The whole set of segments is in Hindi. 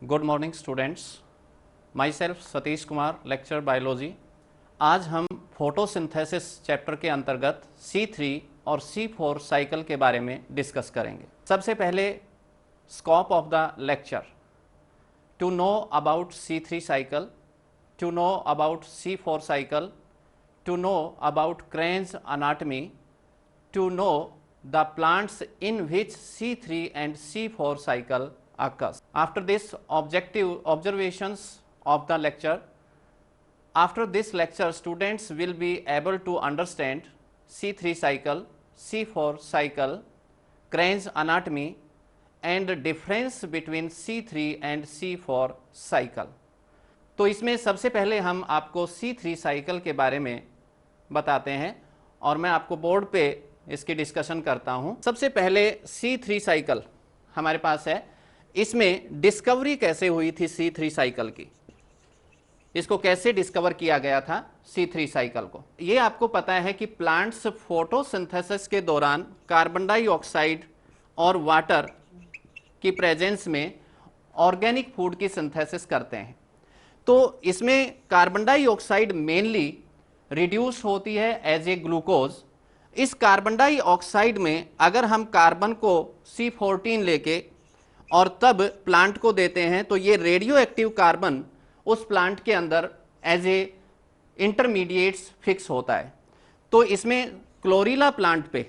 Good morning students, my self Satish Kumar, lecture biology. आज हम फोटोसिंथेसिस चैप्टर के अंतर्गत C3 और C4 साइकिल के बारे में डिस्कस करेंगे। सबसे पहले scope of the lecture, to know about C3 cycle, to know about C4 cycle, to know about Crane's anatomy, to know the plants in which C3 and C4 cycle occurs. After this objective observations of the lecture, after this lecture students will be able to understand C3 cycle, C4 cycle, Crane's anatomy and difference between C3 and C4 cycle. तो इसमें सबसे पहले हम आपको C3 साइकिल के बारे में बताते हैं और मैं आपको बोर्ड पे इसकी डिस्कशन करता हूं। सबसे पहले C3 साइकिल हमारे पास है। इसमें डिस्कवरी कैसे हुई थी C3 साइकिल की, इसको कैसे डिस्कवर किया गया था C3 साइकिल को। ये आपको पता है कि प्लांट्स फोटोसिंथेसिस के दौरान कार्बन डाइऑक्साइड और वाटर की प्रेजेंस में ऑर्गेनिक फूड की सिंथेसिस करते हैं। तो इसमें कार्बन डाइऑक्साइड मेनली रिड्यूस होती है एज ए ग्लूकोज। इस कार्बन डाइऑक्साइड में अगर हम कार्बन को C14 लेके और तब प्लांट को देते हैं तो ये रेडियो एक्टिव कार्बन उस प्लांट के अंदर एज ए इंटरमीडिएट्स फिक्स होता है। तो इसमें क्लोरीला प्लांट पे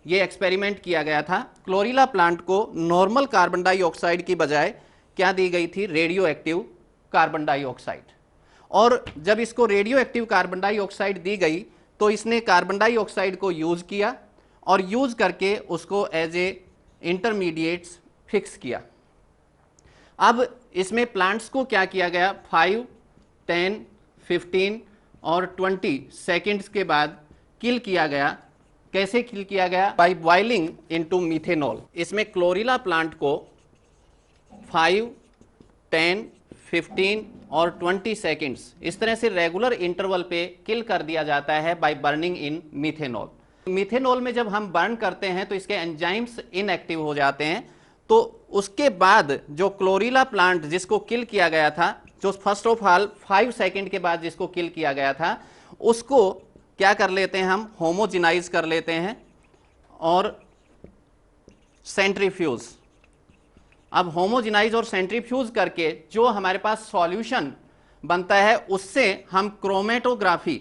ये एक्सपेरिमेंट किया गया था। क्लोरीला प्लांट को नॉर्मल कार्बन डाइऑक्साइड की बजाय क्या दी गई थी, रेडियो एक्टिव कार्बन डाइऑक्साइड। और जब इसको रेडियो एक्टिव कार्बन डाइऑक्साइड दी गई तो इसने कार्बन डाइऑक्साइड को यूज किया और यूज करके उसको एज ए इंटरमीडिएट्स फिक्स किया। अब इसमें प्लांट्स को क्या किया गया, 5, 10, 15 और 20 सेकेंड्स के बाद किल किया गया। कैसे किल किया गया, बाय बॉइलिंग इनटू मीथेनॉल। इसमें क्लोरीला प्लांट को 5, 10, 15 और 20 सेकेंड्स इस तरह से रेगुलर इंटरवल पे किल कर दिया जाता है by burning in methanol. Methanol में जब हम बर्न करते हैं तो इसके एंजाइम्स इनएक्टिव हो जाते हैं। तो उसके बाद जो क्लोरीला प्लांट जिसको किल किया गया था, जो फर्स्ट ऑफ ऑल 5 सेकेंड के बाद जिसको किल किया गया था, उसको क्या कर लेते हैं हम, होमोजिनाइज कर लेते हैं और सेंट्रीफ्यूज। अब होमोजिनाइज और सेंट्रीफ्यूज करके जो हमारे पास सॉल्यूशन बनता है उससे हम क्रोमेटोग्राफी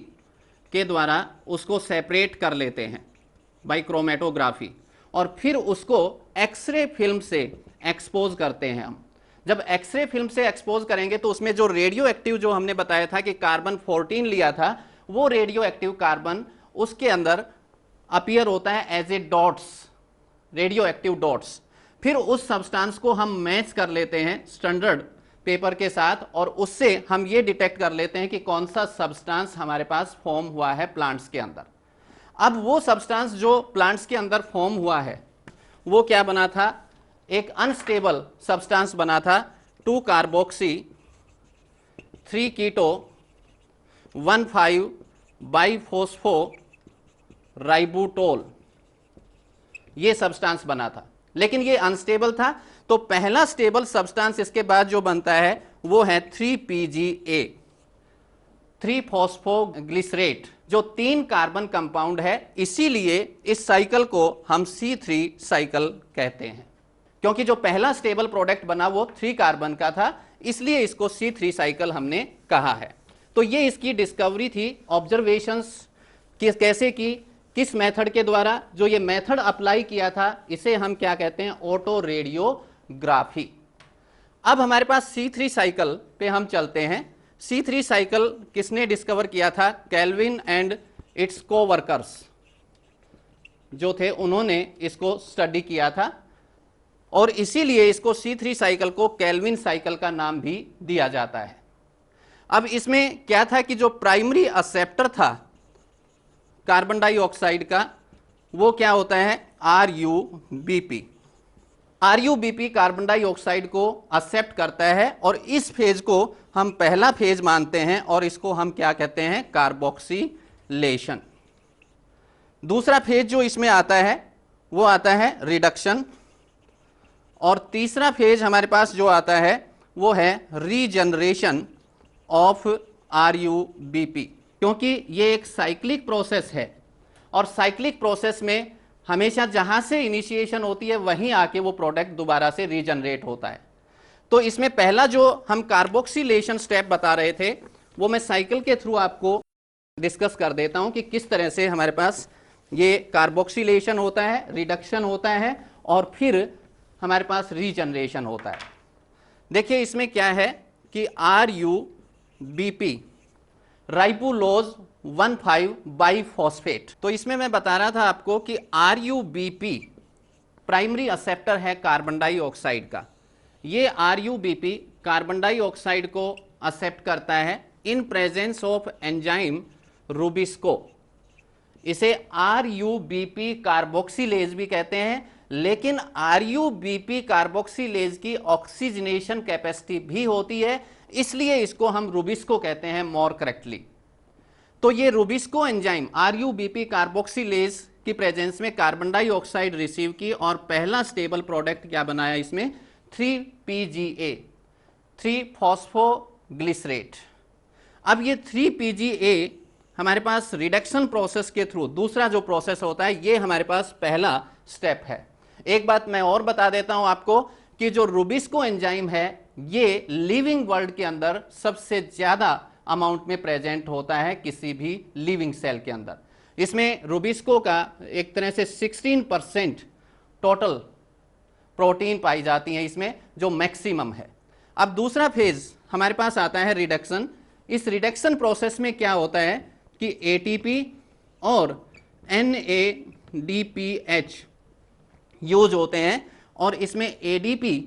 के द्वारा उसको सेपरेट कर लेते हैं बाय क्रोमेटोग्राफी, और फिर उसको एक्सरे फिल्म से एक्सपोज करते हैं हम। जब एक्सरे फिल्म से एक्सपोज करेंगे तो उसमें जो रेडियो एक्टिव, जो हमने बताया था कि कार्बन 14 लिया था, वो रेडियो एक्टिव कार्बन उसके अंदर अपीयर होता है as a dots, radioactive dots. फिर उस सब्सटेंस को हम मैच कर लेते हैं स्टैंडर्ड पेपर के साथ और उससे हम ये डिटेक्ट कर लेते हैं कि कौन सा सब्सटेंस हमारे पास फॉर्म हुआ है प्लांट्स के अंदर। अब वो सब्सटेंस जो प्लांट्स के अंदर फॉर्म हुआ है वो क्या बना था, एक अनस्टेबल सब्सटेंस बना था, 2 कार्बोक्सी 3 कीटो 1,5 बाइफॉस्फो राइबोटोल, ये सब्सटेंस बना था। लेकिन ये अनस्टेबल था। तो पहला स्टेबल सब्सटेंस इसके बाद जो बनता है वो है 3PGA, 3 फॉस्फोग्लिसरेट, जो 3 कार्बन कंपाउंड है। इसीलिए इस साइकिल को हम C3 साइकिल कहते हैं, क्योंकि जो पहला स्टेबल प्रोडक्ट बना वो 3 कार्बन का था, इसलिए इसको C3 साइकिल हमने कहा है। तो ये इसकी डिस्कवरी थी। ऑब्जर्वेशंस कैसे की, किस मेथड के द्वारा, जो ये मेथड अप्लाई किया था इसे हम क्या कहते हैं, ऑटो रेडियोग्राफी। अब हमारे पास C3 साइकिल पे हम चलते हैं। C3 साइकिल किसने डिस्कवर किया था, केल्विन एंड इट्स कोवर्कर्स जो थे, उन्होंने इसको स्टडी किया था और इसीलिए इसको C3 साइकिल को केल्विन साइकिल का नाम भी दिया जाता है। अब इसमें क्या था कि जो प्राइमरी एक्सेप्टर था कार्बन डाइऑक्साइड का, वो क्या होता है, RuBp। RuBp कार्बन डाइऑक्साइड को एक्सेप्ट करता है और इस फेज को हम पहला फेज मानते हैं और इसको हम क्या कहते हैं, कार्बोक्सिलेशन। दूसरा फेज जो इसमें आता है वो आता है रिडक्शन और तीसरा फेज हमारे पास जो आता है वो है रीजनरेशन ऑफ RUBP, क्योंकि ये एक साइक्लिक प्रोसेस है और साइक्लिक प्रोसेस में हमेशा जहां से इनिशिएशन होती है वहीं आके वो प्रोडक्ट दोबारा से रीजनरेट होता है। तो इसमें पहला जो हम कार्बोक्सिलेशन स्टेप बता रहे थे वो मैं साइकिल के थ्रू आपको डिस्कस कर देता हूं कि किस तरह से हमारे पास ये कार्बोक्सिलेशन होता है, रिडक्शन होता है और फिर हमारे पास रीजनरेशन होता है। देखिए इसमें क्या है कि RUBP राइबोलोज 1,5 बाइफॉस्फेट। तो इसमें मैं बता रहा था आपको कि RUBP प्राइमरी एक्सेप्टर है कार्बन डाइऑक्साइड का। ये RUBP कार्बन डाइऑक्साइड को एक्सेप्ट करता है in presence of enzyme rubisco. इसे RUBP कार्बोक्सिलेज भी कहते हैं, लेकिन RUBP कार्बोक्सिलेज की ऑक्सीजनेशन कैपेसिटी भी होती है, इसलिए इसको हम रूबिस्को कहते हैं मोर करेक्टली। तो ये रूबिस्को एंजाइम RUBP कार्बोक्सिलेज की प्रेजेंस में कार्बन डाइऑक्साइड रिसीव की और पहला स्टेबल प्रोडक्ट क्या बनाया इसमें 3PGA 3 फॉस्फोग्लिसरेट। अब ये 3PGA हमारे पास रिडक्शन प्रोसेस के थ्रू दूसरा जो प्रोसेस होता है ये हमारे पास पहला स्टेप है। एक बात मैं और बता देता हूं आपको कि जो रूबिस्को एंजाइम है ये लिविंग वर्ल्ड के अंदर सबसे ज्यादा अमाउंट में प्रेजेंट होता है किसी भी लिविंग सेल के अंदर। इसमें रूबिस्को का एक तरह से 16% टोटल प्रोटीन पाई जाती है इसमें, जो मैक्सिमम है। अब दूसरा फेज हमारे पास आता है रिडक्शन। इस रिडक्शन प्रोसेस में क्या होता है कि ATP और NADPH यूज होते हैं और इसमें ADP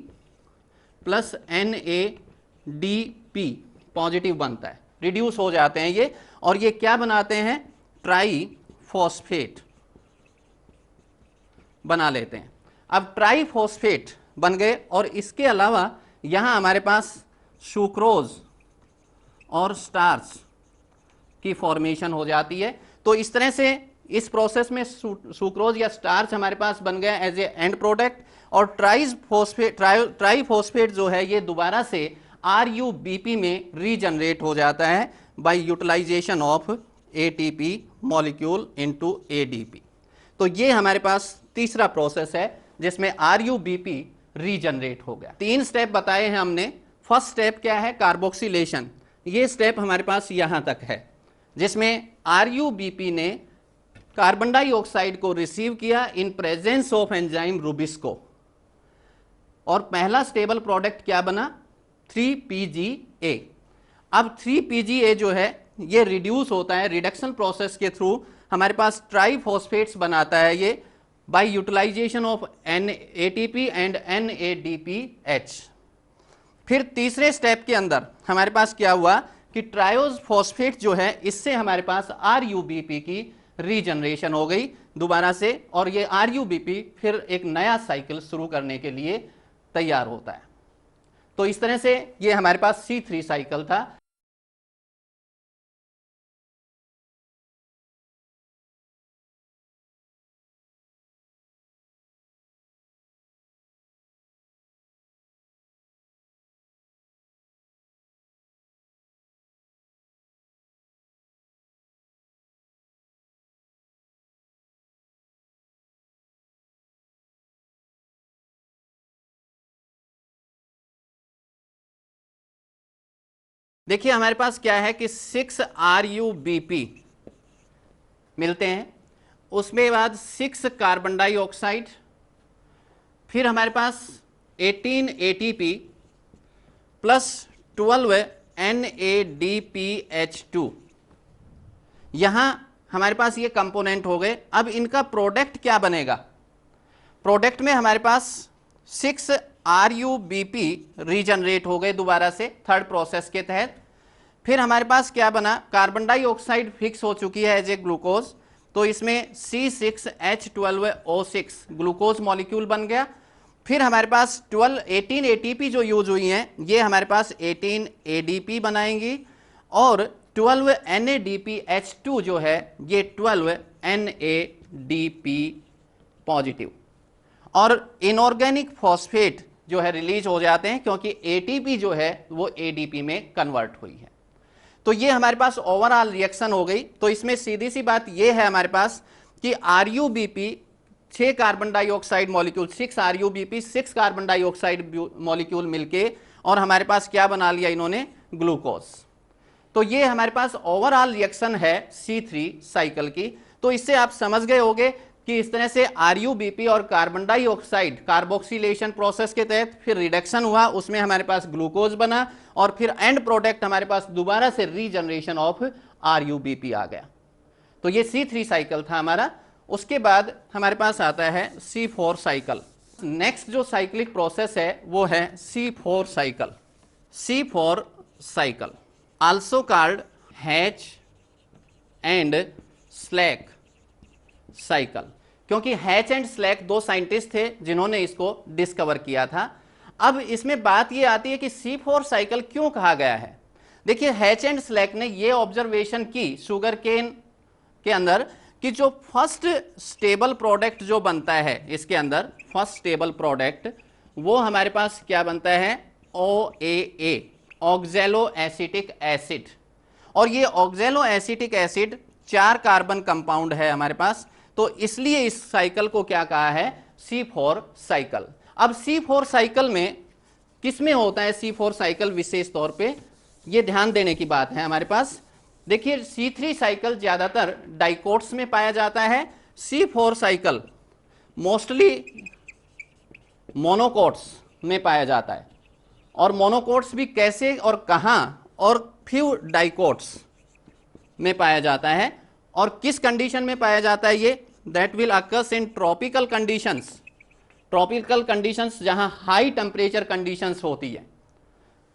प्लस NADP पॉजिटिव बनता है, रिड्यूस हो जाते हैं ये, और ये क्या बनाते हैं ट्राईफॉस्फेट बना लेते हैं। अब ट्राईफॉस्फेट बन गए और इसके अलावा यहां हमारे पास सुक्रोज और स्टार्च की फॉर्मेशन हो जाती है। तो इस तरह से इस प्रोसेस में सुक्रोज या स्टार्च हमारे पास बन गया एज ए एंड प्रोडक्ट, और ट्राईफॉस्फेट जो है ये दोबारा से RUBP में रीजनरेट हो जाता है by utilisation of ATP molecule into ADP। तो ये हमारे पास तीसरा प्रोसेस है जिसमें RUBP रीजनरेट हो गया। 3 स्टेप बताए हैं हमने। फर्स्ट स्टेप क्या है कार्बोक्सिलेशन, ये स्टेप हमारे पास यहां तक है जिसमें RUBP ने कार्बन डाइऑक्साइड को रिसीव किया in presence of enzyme rubisco और पहला स्टेबल प्रोडक्ट क्या बना 3PGA। अब 3PGA जो है ये रिड्यूस होता है रिडक्शन प्रोसेस के थ्रू, हमारे पास ट्राईफॉस्फेट्स बनाता है ये by utilisation of ATP and NADPH। फिर तीसरे स्टेप के अंदर हमारे पास क्या हुआ कि ट्रायोज फॉस्फेट जो है इससे हमारे पास RUBP की रीजनरेशन हो गई दोबारा से, और ये RUBP फिर एक नया साइकिल शुरू करने के लिए तैयार होता है। तो इस तरह से ये हमारे पास C3 साइकिल था। देखिए हमारे पास क्या है कि 6 RUBP मिलते हैं, उसमें बाद 6 कार्बन डाइऑक्साइड, फिर हमारे पास 18 ATP प्लस 12 NADPH2। यहां हमारे पास ये कंपोनेंट हो गए। अब इनका प्रोडक्ट क्या बनेगा, प्रोडक्ट में हमारे पास 6 RUBP रीजनरेट हो गए दोबारा से थर्ड प्रोसेस के तहत। फिर हमारे पास क्या बना, कार्बन डाइऑक्साइड फिक्स हो चुकी है एज ए ग्लूकोज, तो इसमें C6H12O6 ग्लूकोज मॉलिक्यूल बन गया। फिर हमारे पास 18 ATP जो यूज हुई हैं ये हमारे पास 18 ADP बनाएंगी, और 12 NADPH2 जो है ये 12 NADP पॉजिटिव। और इनऑर्गेनिक फॉस्फेट जो है रिलीज हो जाते हैं, क्योंकि एटीपी जो है वो एडीपी में कन्वर्ट हुई है। तो ये हमारे पास ओवरऑल रिएक्शन हो गई। तो इसमें सीधी सी बात ये है हमारे पास कि RuBP 6 carbon dioxide molecule, 6 RuBP 6 carbon dioxide molecule मिलके और हमारे पास क्या बना लिया इन्होंने, ग्लूकोज। तो ये हमारे पास ओवरऑल रिएक्शन है C3 साइकिल की। तो इससे आप समझ गए होंगे कि इस तरह से आरयूबीपी और कार्बन डाइऑक्साइड कार्बोक्सिलेशन प्रोसेस के तहत फिर रिडक्शन हुआ, उसमें हमारे पास ग्लूकोज बना और फिर एंड प्रोडक्ट हमारे पास दोबारा से रीजनरेशन ऑफ आरयूबीपी आ गया। तो ये C3 साइकिल था हमारा। उसके बाद हमारे पास आता है C4 साइकिल। नेक्स्ट जो साइक्लिक प्रोसेस है वो है C4 cycle. C4 cycle also called hatch and slack cycle, क्योंकि हैच एंड स्लैक दो साइंटिस्ट थे जिन्होंने इसको डिस्कवर किया था। अब इसमें बात ये आती है कि C4 साइकिल क्यों कहा गया है। देखिए, हैच एंड स्लैक ने ये ऑब्जर्वेशन की शुगर केन के अंदर कि जो फर्स्ट स्टेबल प्रोडक्ट जो बनता है इसके अंदर, फर्स्ट स्टेबल प्रोडक्ट वो हमारे पास क्या बनता है, OAA, ऑक्जेलो एसिटिक एसिड। और ये ऑक्जेलो एसिटिक एसिड 4 कार्बन कंपाउंड है हमारे पास, तो इसलिए इस साइकिल को क्या कहा है, C4 साइकिल। अब C4 साइकिल में किस में होता है C4 साइकिल विशेष तौर पे, ये ध्यान देने की बात है हमारे पास। देखिए, C3 साइकिल ज्यादातर डाइकोट्स में पाया जाता है, C4 साइकिल मोस्टली मोनोकोट्स में पाया जाता है। और मोनोकोट्स भी कैसे और कहां, और फ्यू डाइकोट्स में पाया जाता है। और किस कंडीशन में पाया जाता है ये, that will occurs in tropical conditions. Tropical conditions जहां हाई टेम्परेचर कंडीशंस होती है,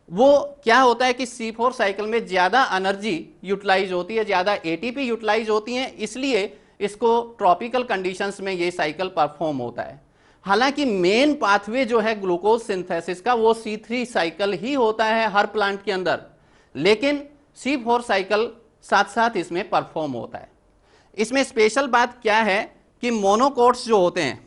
वो क्या होता है कि C4 साइकिल में ज्यादा एनर्जी यूटिलाइज होती है, ज्यादा एटीपी यूटिलाइज होती है, इसलिए इसको ट्रॉपिकल कंडीशंस में ये साइकिल परफॉर्म होता है। हालांकि मेन पाथवे जो है ग्लूकोज सिंथेसिस का वो C3 साइकिल ही होता है हर प्लांट के अंदर, लेकिन C4 साइकिल साथ साथ इसमें परफॉर्म होता है। इसमें स्पेशल बात क्या है कि मोनोकोट्स जो होते हैं,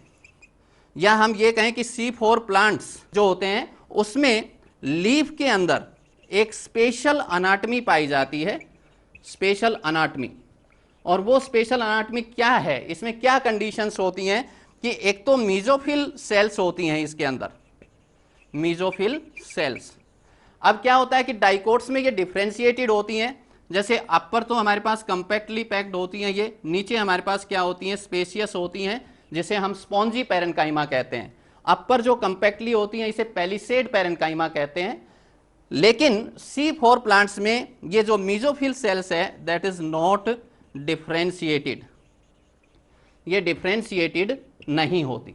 या हम ये कहें कि C4 प्लांट्स जो होते हैं, उसमें लीफ के अंदर एक स्पेशल अनाटमी पाई जाती है, स्पेशल अनाटमी। और वो स्पेशल अनाटमी क्या है, इसमें क्या कंडीशंस होती हैं कि एक तो मीजोफिल सेल्स होती हैं इसके अंदर, मीजोफिल सेल्स। अब क्या होता है कि डाइकोट्स में ये डिफ्रेंशिएटेड होती हैं, जैसे अपर तो हमारे पास कंपैक्टली पैक्ड होती हैं, ये नीचे हमारे पास क्या होती हैं, स्पेशियस होती हैं, जिसे हम स्पॉन्जी पैरेन्काइमा कहते हैं। अपर जो कंपैक्टली होती हैं इसे पैलिसेड पैरेन्काइमा कहते हैं। लेकिन C4 प्लांट्स में ये जो मीजोफिल सेल्स है दैट इज नॉट डिफ्रेंशिएटेड, ये डिफ्रेंशिएटेड नहीं होती।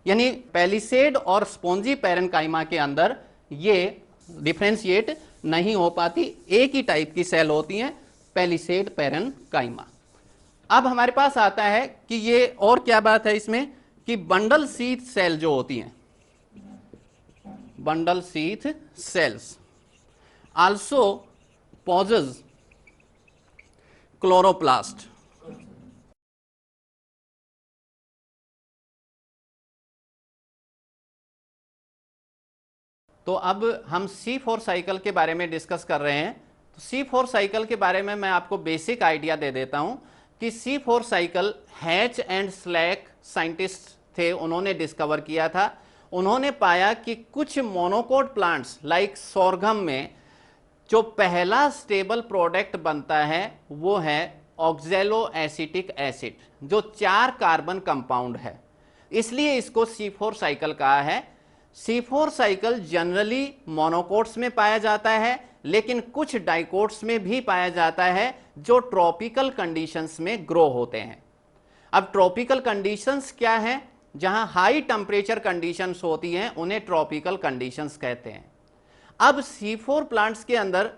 यानी पैलिसेड और स्पॉन्जी पैरेन्काइमा के अंदर ये डिफ्रेंशिएट नहीं हो पाती, एक ही टाइप की सेल होती हैं, पैलिसेड पैरेन्काइमा। अब हमारे पास आता है कि ये और क्या बात है इसमें कि बंडल शीथ सेल जो होती हैं, bundle sheath cells also possess chloroplast. तो अब हम C4 साइकिल के बारे में डिस्कस कर रहे हैं। तो C4 साइकिल के बारे में मैं आपको बेसिक आइडिया दे देता हूं कि C4 cycle hatch and slack scientist थे, उन्होंने डिस्कवर किया था। उन्होंने पाया कि कुछ मोनोकोट प्लांट्स लाइक सोरगम में जो पहला स्टेबल प्रोडक्ट बनता है वो है ऑक्जेलो एसिटिक एसिड, जो 4 कार्बन कंपाउंड है, इसलिए इसको C4 साइकिल कहा है। C4 साइकिल जनरली मोनोकोट्स में पाया जाता है, लेकिन कुछ डाइकोट्स में भी पाया जाता है जो ट्रॉपिकल कंडीशंस में ग्रो होते हैं। अब ट्रॉपिकल कंडीशंस क्या है, जहां हाई टेम्परेचर कंडीशंस होती हैं उन्हें ट्रॉपिकल कंडीशंस कहते हैं। अब C4 प्लांट्स के अंदर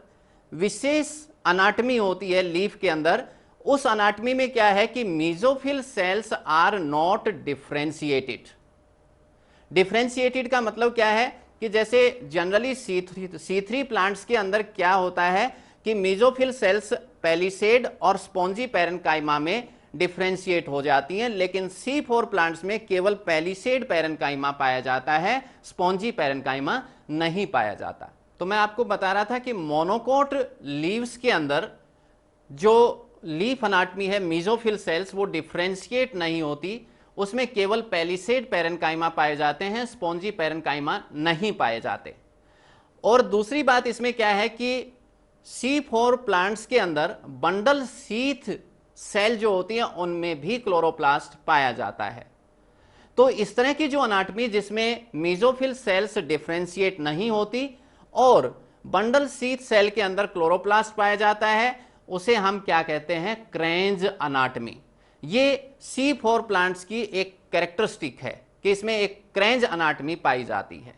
विशेष अनाटमी होती है लीफ के अंदर। उस अनाटमी में क्या है कि mesophyll cells are not differentiated. Differentiated का मतलब क्या है कि जैसे जनरली C3 प्लांट्स के अंदर क्या होता है कि मीजोफिल सेल्स पैलिसेड और स्पॉन्जी पैरेन्काइमा में डिफ्रेंशिएट हो जाती हैं, लेकिन C4 प्लांट्स में केवल पैलिसेड पैरेन्काइमा पाया जाता है, स्पॉन्जी पैरेन्काइमा नहीं पाया जाता। तो मैं आपको बता रहा था कि मोनोकोट लीव्स के अंदर जो लीफ अनाटमी है, मीजोफिल सेल्स, वो डिफ्रेंशिएट नहीं होती, उसमें केवल पैलिसेड पैरेन्काइमा पाए जाते हैं, स्पॉन्जी पैरेन्काइमा नहीं पाए जाते। और दूसरी बात इसमें क्या है कि C4 प्लांट्स के अंदर बंडल शीथ सेल जो होती है उनमें भी क्लोरोप्लास्ट पाया जाता है। तो इस तरह की जो अनाटमी जिसमें मीजोफिल सेल्स डिफ्रेंशिएट नहीं होती और बंडल शीथ सेल के अंदर क्लोरोप्लास्ट पाया जाता है, उसे हम क्या कहते हैं, क्रेंज अनाटमी। ये C4 प्लांट्स की एक कैरेक्टरिस्टिक है कि इसमें एक क्रेंज अनाटमी पाई जाती है।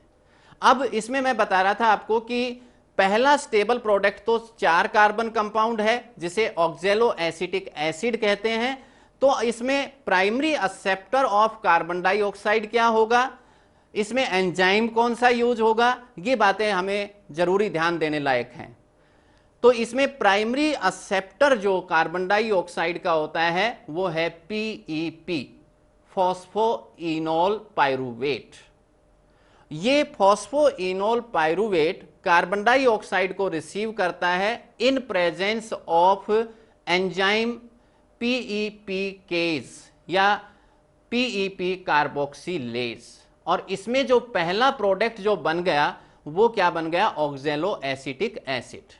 अब इसमें मैं बता रहा था आपको कि पहला स्टेबल प्रोडक्ट तो 4 कार्बन कंपाउंड है जिसे ऑक्जेलो एसिटिक एसिड कहते हैं। तो इसमें primary acceptor of carbon dioxide क्या होगा, इसमें एंजाइम कौन सा यूज होगा, ये बातें हमें जरूरी ध्यान देने लायक हैं। तो इसमें प्राइमरी एक्सेप्टर जो कार्बन डाइऑक्साइड का होता है वो है PEP, फॉस्फोइनोल पाइरूवेट। ये फॉस्फोइनोल पाइरूवेट कार्बन डाइऑक्साइड को रिसीव करता है in presence of enzyme PEPcase या PEP कार्बोक्सिलेज। और इसमें जो पहला प्रोडक्ट जो बन गया वो क्या बन गया, ऑक्जेलो एसिटिक एसिड।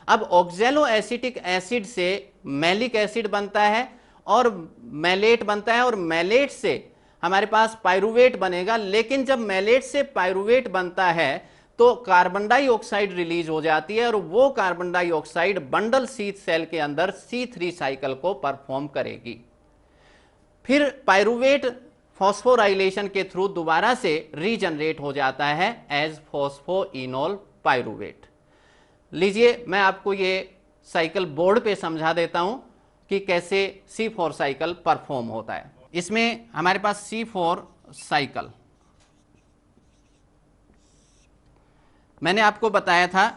अब ऑक्जेलो एसिटिक एसिड से मैलिक एसिड बनता है और मैलेट बनता है, और मैलेट से हमारे पास पाइरूवेट बनेगा। लेकिन जब मैलेट से पाइरूवेट बनता है तो कार्बन डाइऑक्साइड रिलीज हो जाती है और वो carbon dioxide bundle sheath cell के अंदर C3 साइकिल को परफॉर्म करेगी। फिर पाइरूवेट फॉस्फोराइलेशन के थ्रू दोबारा से रीजनरेट हो जाता है एज फॉस्फोइनोल पाइरूवेट। लीजिए मैं आपको ये साइकिल बोर्ड पे समझा देता हूं कि कैसे C4 साइकिल परफॉर्म होता है। इसमें हमारे पास C4 साइकिल, मैंने आपको बताया था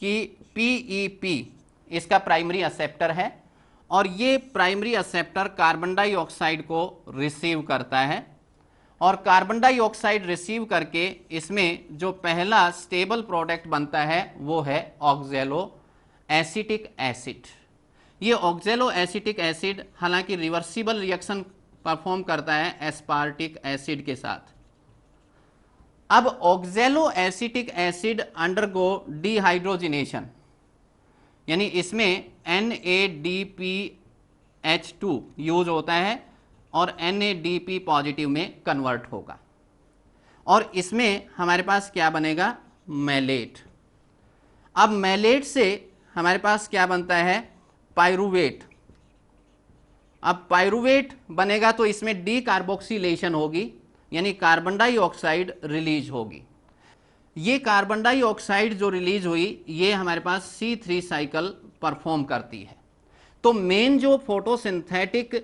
कि PEP इसका प्राइमरी एक्सेप्टर है और ये प्राइमरी एक्सेप्टर कार्बन डाइऑक्साइड को रिसीव करता है और कार्बन डाइऑक्साइड रिसीव करके इसमें जो पहला स्टेबल प्रोडक्ट बनता है वो है ऑक्जेलो एसिटिक एसिड। ये ऑक्जेलो एसिटिक एसिड हालांकि रिवर्सिबल रिएक्शन परफॉर्म करता है एस्पार्टिक एसिड के साथ। अब ऑक्जेलो एसिटिक एसिड अंडरगो डिहाइड्रोजिनेशन, यानी इसमें NADPH2 यूज होता है और NADP पॉजिटिव में कन्वर्ट होगा और इसमें हमारे पास क्या बनेगा, मैलेट। अब मैलेट से हमारे पास क्या बनता है, पाइरूवेट। अब पाइरूवेट बनेगा तो इसमें डी कार्बोक्सिलेशन होगी, यानी कार्बन डाइऑक्साइड रिलीज होगी। ये कार्बन डाइऑक्साइड जो रिलीज हुई ये हमारे पास C3 साइकिल परफॉर्म करती है। तो मेन जो फोटोसिंथेटिक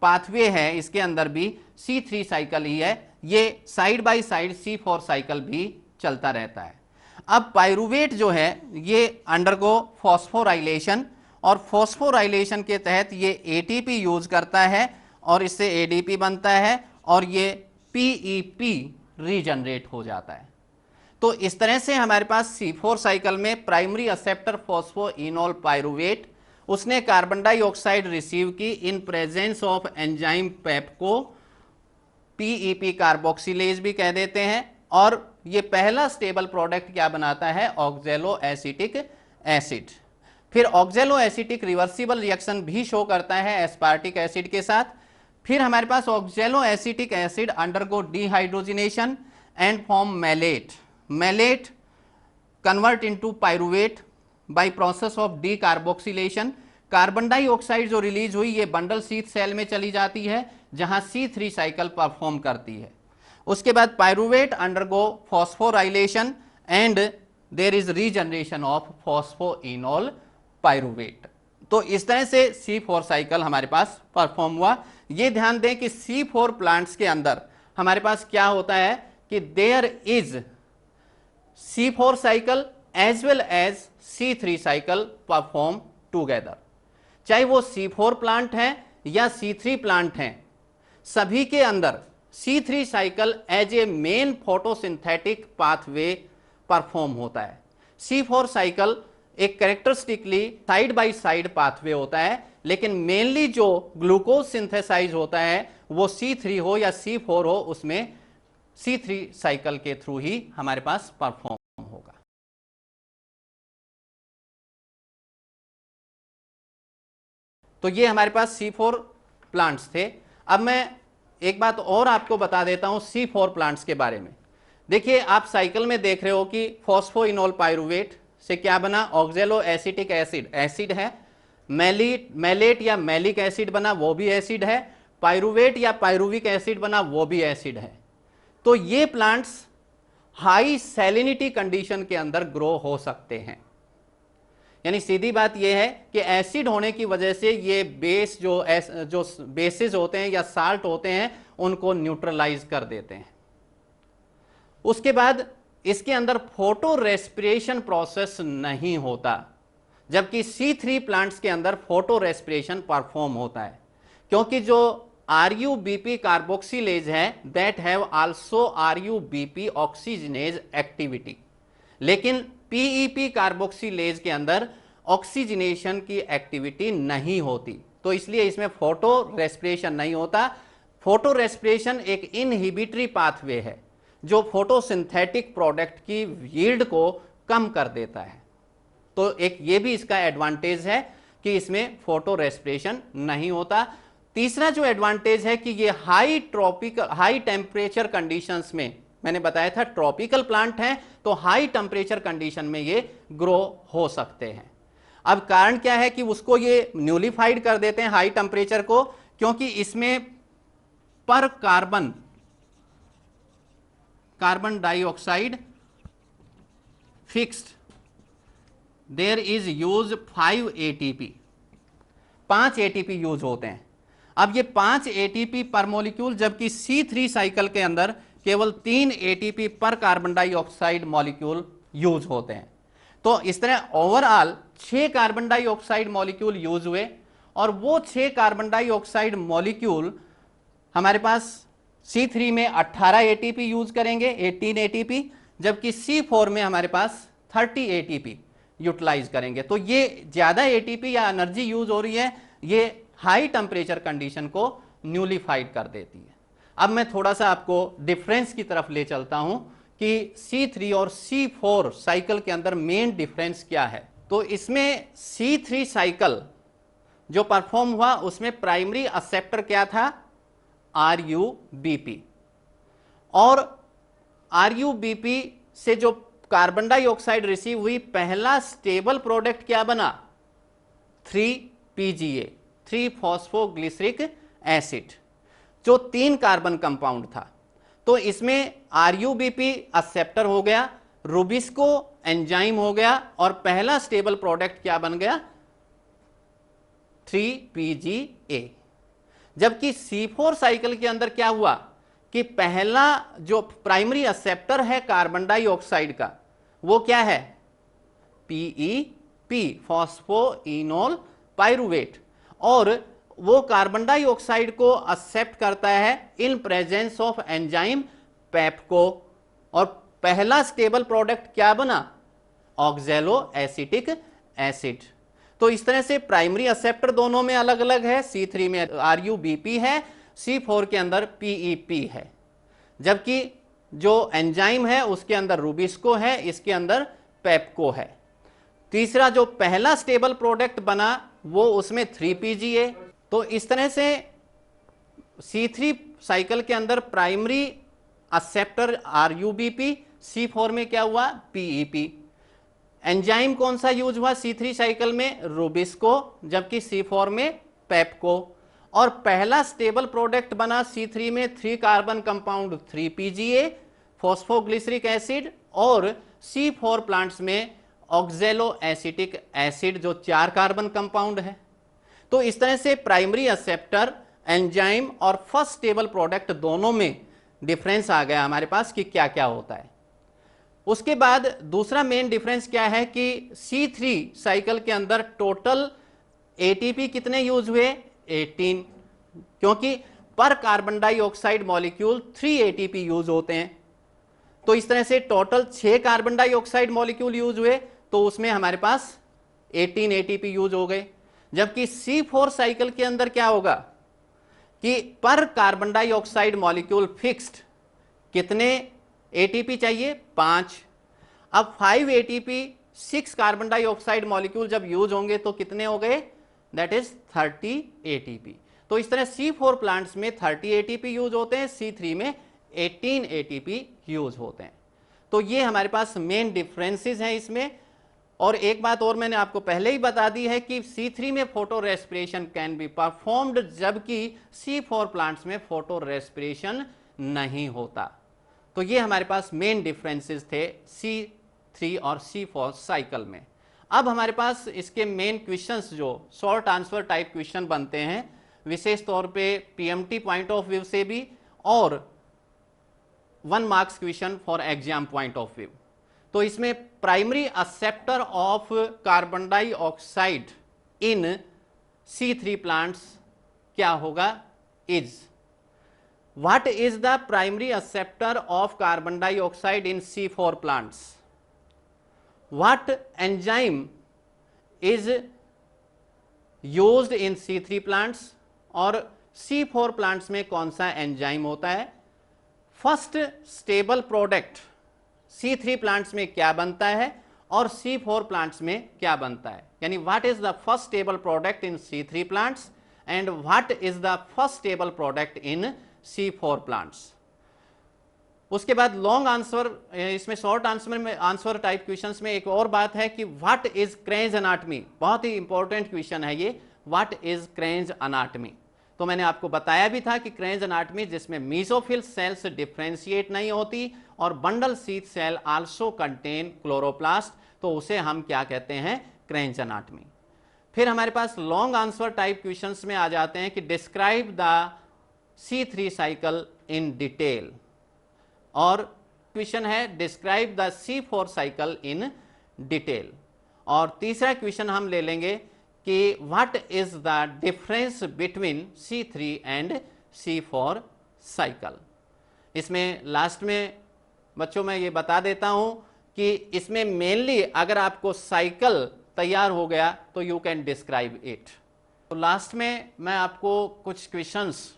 पाथवे है इसके अंदर भी C3 साइकिल ही है, ये side by side C4 cycle भी चलता रहता है। अब पाइरूवेट जो है ये अंडरगो फॉस्फोराइलेशन और फॉस्फोराइलेशन के तहत ये ATP यूज करता है और इससे ADP बनता है और ये PEP रीजनरेट हो जाता है। तो इस तरह से हमारे पास C4 साइकिल में प्राइमरी एक्सेप्टर फॉस्फोइनोल पाइरूवेट, उसने कार्बन डाइऑक्साइड रिसीव की इन प्रेजेंस ऑफ एंजाइम पेप को PEP कार्बोक्सिलेज भी कह देते हैं और ये पहला स्टेबल प्रोडक्ट क्या बनाता है, ऑक्जेलो एसिटिक एसिड। फिर ऑक्जेलो एसिटिक रिवर्सिबल रिएक्शन भी शो करता है एस्पार्टिक एसिड के साथ। फिर हमारे पास oxaloacetic acid undergo dehydrogenation and form malate. Malate convert into pyruvate by process of decarboxylation. Carbon dioxide जो रिलीज हुई ये बंडल शीथ सेल में चली जाती है जहां C3 साइकिल परफॉर्म करती है। उसके बाद pyruvate undergo phosphorylation and there is regeneration of phosphoenol pyruvate. तो इस तरह से C4 साइकिल हमारे पास परफॉर्म हुआ। ये ध्यान दें कि C4 प्लांट्स के अंदर हमारे पास क्या होता है कि there is C4 cycle as well as C3 cycle perform together. चाहे वो C4 प्लांट है या C3 प्लांट हैं, सभी के अंदर C3 cycle as a main photosynthetic pathway perform होता है। C4 साइकिल एक characteristically side by side pathway होता है, लेकिन मेनली जो ग्लूकोज सिंथेसाइज होता है वो C3 हो या C4 हो, उसमें C3 साइकिल के थ्रू ही हमारे पास परफॉर्म होगा। तो ये हमारे पास C4 प्लांट्स थे। अब मैं एक बात और आपको बता देता हूं C4 प्लांट्स के बारे में। देखिए, आप साइकिल में देख रहे हो कि फॉस्फोइनोल पाइरुवेट से क्या बना, ऑक्जेलो एसिटिक एसिड, एसिड है। मैलेट या मैलिक एसिड बना, वो भी एसिड है। पाइरुवेट या पाइरुविक एसिड बना, वो भी एसिड है। तो ये प्लांट्स हाई सैलिनिटी कंडीशन के अंदर ग्रो हो सकते हैं। यानी सीधी बात यह है कि एसिड होने की वजह से ये बेस जो बेसिस होते हैं या साल्ट होते हैं उनको न्यूट्रलाइज कर देते हैं। उसके बाद इसके अंदर फोटो रेस्पिरेशन प्रोसेस नहीं होता, जबकि C3 प्लांट्स के अंदर फोटो रेस्पिरेशन परफॉर्म होता है, क्योंकि जो RuBP कार्बोक्सिलेज है that have also RuBP oxygenase activity, लेकिन PEP कार्बोक्सिलेज के अंदर ऑक्सीजनेशन की एक्टिविटी नहीं होती, तो इसलिए इसमें फोटो रेस्पिरेशन नहीं होता। फोटो रेस्पिरेशन एक इनहिबिटरी पाथवे है जो फोटोसिंथेटिक प्रोडक्ट की यील्ड को कम कर देता है। तो एक ये भी इसका एडवांटेज है कि इसमें फोटो रेस्पिरेशन नहीं होता। तीसरा जो एडवांटेज है कि ये हाई टेम्परेचर कंडीशंस में, मैंने बताया था ट्रॉपिकल प्लांट हैं तो हाई टेम्परेचर कंडीशन में ये ग्रो हो सकते हैं। अब कारण क्या है कि उसको ये न्यूलिफाइड कर देते हैं हाई टेम्परेचर को, क्योंकि इसमें पर carbon dioxide fixed there is use 5 ATP, 5 ATP use होते हैं। अब ये 5 ATP पर मॉलिक्यूल, जबकि C3 साइकिल के अंदर केवल 3 ATP पर कार्बन डाइऑक्साइड मॉलिक्यूल यूज होते हैं। तो इस तरह overall 6 carbon dioxide molecule use हुए, और वो 6 कार्बन डाइऑक्साइड मॉलिक्यूल हमारे पास C3 में 18 ATP यूज करेंगे, 18 ATP, जबकि C4 में हमारे पास 30 ATP यूटिलाइज करेंगे। तो ये ज्यादा ATP या एनर्जी यूज हो रही है, ये हाई टेम्परेचर कंडीशन को न्यूलिफाइड कर देती है। अब मैं थोड़ा सा आपको डिफरेंस की तरफ ले चलता हूं कि C3 और C4 साइकिल के अंदर मेन डिफरेंस क्या है। तो इसमें C3 साइकिल जो परफॉर्म हुआ उसमें प्राइमरी एक्सेप्टर क्या था, RuBP, और RuBP से जो कार्बन डाइऑक्साइड रिसीव हुई, पहला स्टेबल प्रोडक्ट क्या बना, 3PGA, 3 फॉस्फोग्लिसरिक एसिड, जो 3 कार्बन कंपाउंड था। तो इसमें RuBP एक्सेप्टर हो गया, रूबिस्को एंजाइम हो गया, और पहला स्टेबल प्रोडक्ट क्या बन गया, 3PGA। जबकि C4 साइकिल के अंदर क्या हुआ कि पहला जो प्राइमरी एक्सेप्टर है कार्बन डाइऑक्साइड का वो क्या है, PEP, फॉस्फोइनोल पाइरुवेट, और वो कार्बन डाइऑक्साइड को एक्सेप्ट करता है in presence of enzyme PEPCO, और पहला स्टेबल प्रोडक्ट क्या बना, ऑक्जेलो एसिटिक एसिड। तो इस तरह से प्राइमरी एक्सेप्टर दोनों में अलग अलग है, C3 में RuBP है, C4 के अंदर PEP है, जबकि जो एंजाइम है उसके अंदर रूबिस्को है, इसके अंदर पेप्को है। तीसरा जो पहला स्टेबल प्रोडक्ट बना वो उसमें 3PGA। तो इस तरह से C3 साइकिल के अंदर प्राइमरी एक्सेप्टर RuBP, C4 में क्या हुआ, PEP। एंजाइम कौन सा यूज हुआ C3 साइकिल में, रूबिस्को, जबकि C4 में पेप्को, और पहला स्टेबल प्रोडक्ट बना C3 में 3 carbon compound 3PGA, phosphoglyceric acid, और C4 प्लांट्स में ऑक्जेलो एसिटिक एसिड जो 4 कार्बन कंपाउंड है। तो इस तरह से प्राइमरी एक्सेप्टर, एंजाइम और फर्स्ट स्टेबल प्रोडक्ट दोनों में डिफरेंस आ गया हमारे पास कि क्या क्या होता है। उसके बाद दूसरा मेन डिफरेंस क्या है कि C3 साइकिल के अंदर टोटल ATP कितने यूज हुए, 18, क्योंकि पर carbon dioxide molecule 3 ATP use होते हैं। तो इस तरह से total 6 carbon dioxide molecule use हुए, तो उसमें हमारे पास 18 एटीपी यूज हो गए। जबकि C4 साइकिल के अंदर क्या होगा कि पर कार्बन डाइऑक्साइड मॉलिक्यूल फिक्स्ड कितने एटीपी चाहिए, 5। अब 5 एटीपी 6 कार्बन डाइऑक्साइड मॉलिक्यूल जब यूज होंगे तो कितने हो गए, दैट इज 30 एटीपी। तो इस तरह C4 प्लांट्स में 30 एटीपी यूज होते हैं, C3 में 18 एटीपी यूज होते हैं। तो ये हमारे पास मेन डिफरेंसेस हैं इसमें। और एक बात और मैंने आपको पहले ही बता दी है कि C3 में photo respiration can be performed, जबकि C4 प्लांट्स में फोटो रेस्पिरेशन नहीं होता। तो ये हमारे पास मेन डिफरेंसेस थे C3 और C4 साइकिल में। अब हमारे पास इसके मेन क्वेश्चंस जो शॉर्ट आंसर टाइप क्वेश्चन बनते हैं, विशेष तौर पे PMT पॉइंट ऑफ व्यू से भी और 1 marks question for exam point of view. तो इसमें primary acceptor of carbon dioxide in C3 plants क्या होगा, is what is the primary acceptor of carbon dioxide in C4 plants, what enzyme is used in C3 plants, और C4 प्लांट्स में कौन सा एंजाइम होता है, first stable product C3 plants में क्या बनता है और C4 प्लांट्स में क्या बनता है, यानी what is the first stable product in C3 plants and what is the first stable product in C4 plants. उसके बाद लॉन्ग आंसर, इसमें शॉर्ट आंसर में आंसर टाइप क्वेश्चंस में एक और बात है कि व्हाट इज क्रेंज एनाटमी, बहुत ही इंपॉर्टेंट क्वेश्चन है ये, व्हाट इज क्रेंज एनाटमी। तो मैंने आपको बताया भी था कि क्रेंज एनाटमी जिसमें मीसोफिल सेल्स डिफ्रेंशिएट नहीं होती और bundle sheath cell also contain chloroplast, तो उसे हम क्या कहते हैं, क्रेंज एनाटमी। फिर हमारे पास लॉन्ग आंसर टाइप क्वेश्चंस में आ जाते हैं कि describe the C3 cycle in detail, और क्वेश्चन है describe the C4 cycle in detail. और तीसरा क्वेश्चन हम ले लेंगे कि what is the difference between C3 and C4 cycle. इसमें लास्ट में बच्चों मैं ये बता देता हूं कि इसमें मेनली अगर आपको साइकिल तैयार हो गया तो यू कैन डिस्क्राइब इट। तो लास्ट में मैं आपको कुछ क्वेश्चंस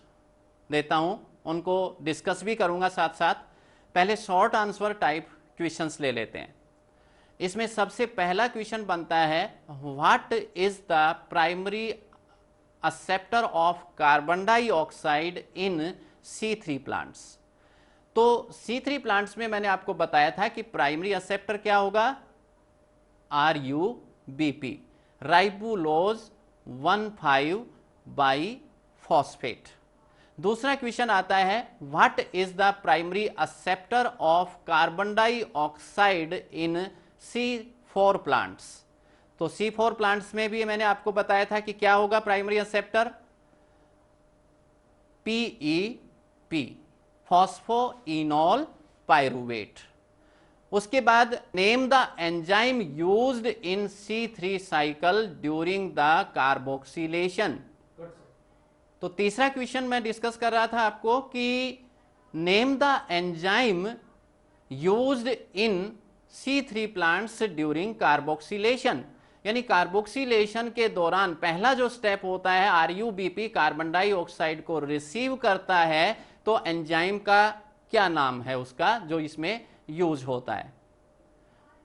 देता हूं, उनको डिस्कस भी करूंगा साथ साथ। पहले शॉर्ट आंसर टाइप क्वेश्चंस ले लेते हैं। इसमें सबसे पहला क्वेश्चन बनता है what is the primary acceptor of carbon dioxide in C3 plants. तो C3 प्लांट्स में मैंने आपको बताया था कि प्राइमरी एक्सेप्टर क्या होगा, RUBP, राइबुलोज 1,5 बाइफॉस्फेट। दूसरा क्वेश्चन आता है what is the primary acceptor of carbon dioxide in C4 plants. तो C4 प्लांट्स में भी मैंने आपको बताया था कि क्या होगा primary acceptor, PEP, phosphoenol pyruvate. उसके बाद name the enzyme used in C3 cycle during the carboxylation. तो तीसरा क्वेश्चन मैं डिस्कस कर रहा था आपको कि name the enzyme used in C3 plants during carboxylation, यानी कार्बोक्सिलेशन के दौरान पहला जो स्टेप होता है RUBP कार्बन डाइऑक्साइड को रिसीव करता है, तो एंजाइम का क्या नाम है उसका जो इसमें यूज होता है,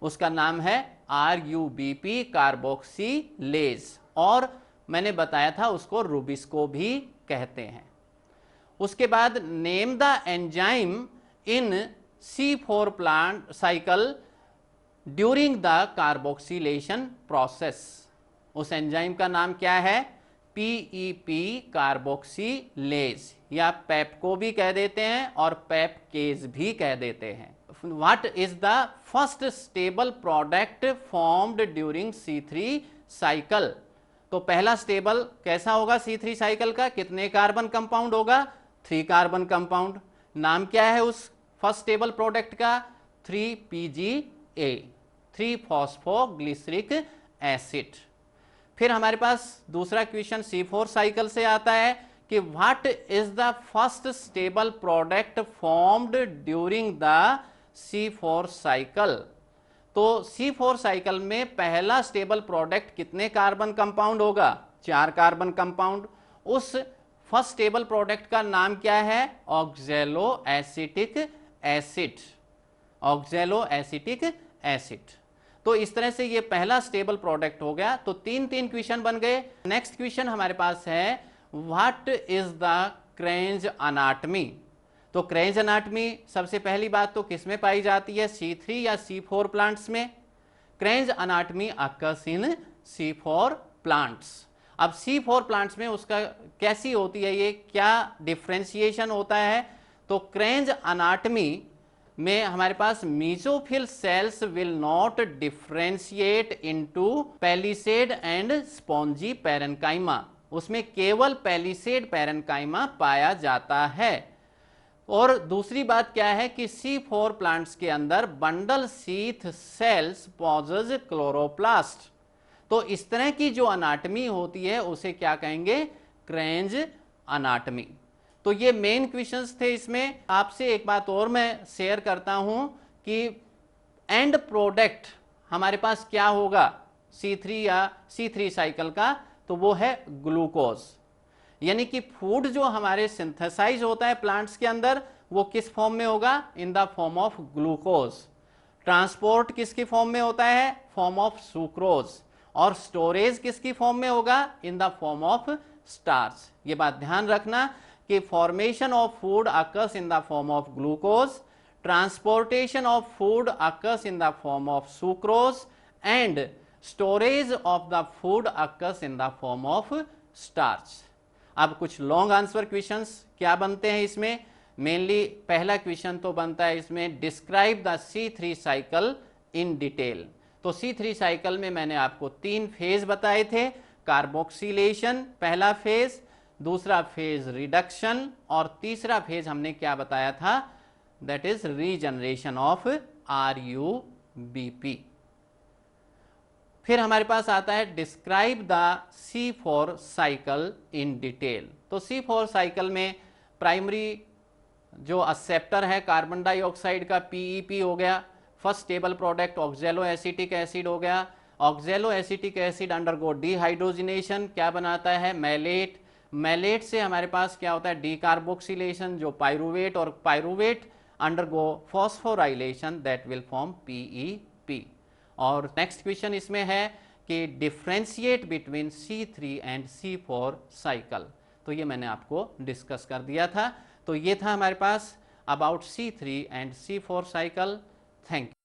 उसका नाम है RUBP कार्बोक्सिलेज, और मैंने बताया था उसको रुबिस्को भी कहते हैं। उसके बाद name the enzyme in C4 plant cycle during the carboxylation process. उस एंजाइम का नाम क्या है, PEP कार्बोक्सिलेज, या पेप्को भी कह देते हैं और पेपकेज भी कह देते हैं। What is the first stable product formed during C3 cycle. तो पहला स्टेबल कैसा होगा C3 साइकिल का, कितने कार्बन कंपाउंड होगा, 3 कार्बन कंपाउंड। नाम क्या है उस फर्स्ट स्टेबल प्रोडक्ट का, 3PGA, 3 फॉस्फोग्लिसरिक एसिड। फिर हमारे पास दूसरा क्वेश्चन C4 साइकिल से आता है कि what is the first stable product formed during the C4 cycle. तो C4 साइकिल में पहला स्टेबल प्रोडक्ट कितने कार्बन कंपाउंड होगा, 4 कार्बन कंपाउंड। उस फर्स्ट स्टेबल प्रोडक्ट का नाम क्या है, oxalo acetic acid, oxalo acetic acid. तो इस तरह से ये पहला स्टेबल प्रोडक्ट हो गया। तो 3 क्वेश्चन बन गए। नेक्स्ट क्वेश्चन हमारे पास है व्हाट इज द क्रेंज अनाटमी। तो क्रेंज अनाटमी सबसे पहली बात तो किस में पाई जाती है, C3 या C4 प्लांट्स में। Kranz anatomy occurs in C4 plants. अब C4 प्लांट्स में उसका कैसी होती है, ये क्या डिफ्रेंशिएशन होता है। तो क्रेंज अनाटमी में हमारे पास mesophyll cells will not differentiate into palisade and spongy parenchyma, उसमें केवल पैलिसेड पैरेन्काइमा पाया जाता है। और दूसरी बात क्या है कि C4 प्लांट्स के अंदर bundle sheath cells possess chloroplast. तो इस तरह की जो अनाटमी होती है उसे क्या कहेंगे, क्रेंज अनाटमी। तो ये मेन क्वेश्चंस थे। इसमें आपसे एक बात और मैं शेयर करता हूं कि एंड प्रोडक्ट हमारे पास क्या होगा C3 या C3 साइकिल का, तो वो है ग्लूकोज। यानी कि फूड जो हमारे सिंथेसाइज होता है प्लांट्स के अंदर वो किस फॉर्म में होगा, in the form of glucose. Transport किसकी फॉर्म में होता है, फॉर्म ऑफ सुक्रोज। और स्टोरेज किसकी फॉर्म में होगा, in the form of starch. ये बात ध्यान रखना कि formation of food occurs in the form of glucose, transportation of food occurs in the form of sucrose and storage of the food occurs in the form of starch. अब कुछ लॉन्ग आंसर क्वेश्चंस क्या बनते हैं इसमें। मेनली पहला क्वेश्चन तो बनता है इसमें describe the C3 cycle in detail. तो C3 साइकिल में मैंने आपको 3 फेज बताए थे, कार्बोक्सिलेशन पहला फेज, दूसरा फेज रिडक्शन और तीसरा फेज हमने क्या बताया था, that is regeneration of RUBP। फिर हमारे पास आता है describe the C4 cycle in detail. तो C4 साइकिल में प्राइमरी जो एक्सेप्टर है कार्बन डाइऑक्साइड का PEP हो गया, first stable product oxalo acetic acid हो गया। Oxalo acetic acid undergo dehydrogenation, क्या बनाता है, मैलेट। मैलेट से हमारे पास क्या होता है, डीकार्बोक्सिलेशन, जो पायरुवेट, और pyruvate undergo phosphorylation, that will form PEP। और नेक्स्ट क्वेश्चन इसमें है कि differentiate between C3 and C4 cycle. तो ये मैंने आपको डिस्कस कर दिया था। तो ये था हमारे पास about C3 and C4 cycle. Thank you.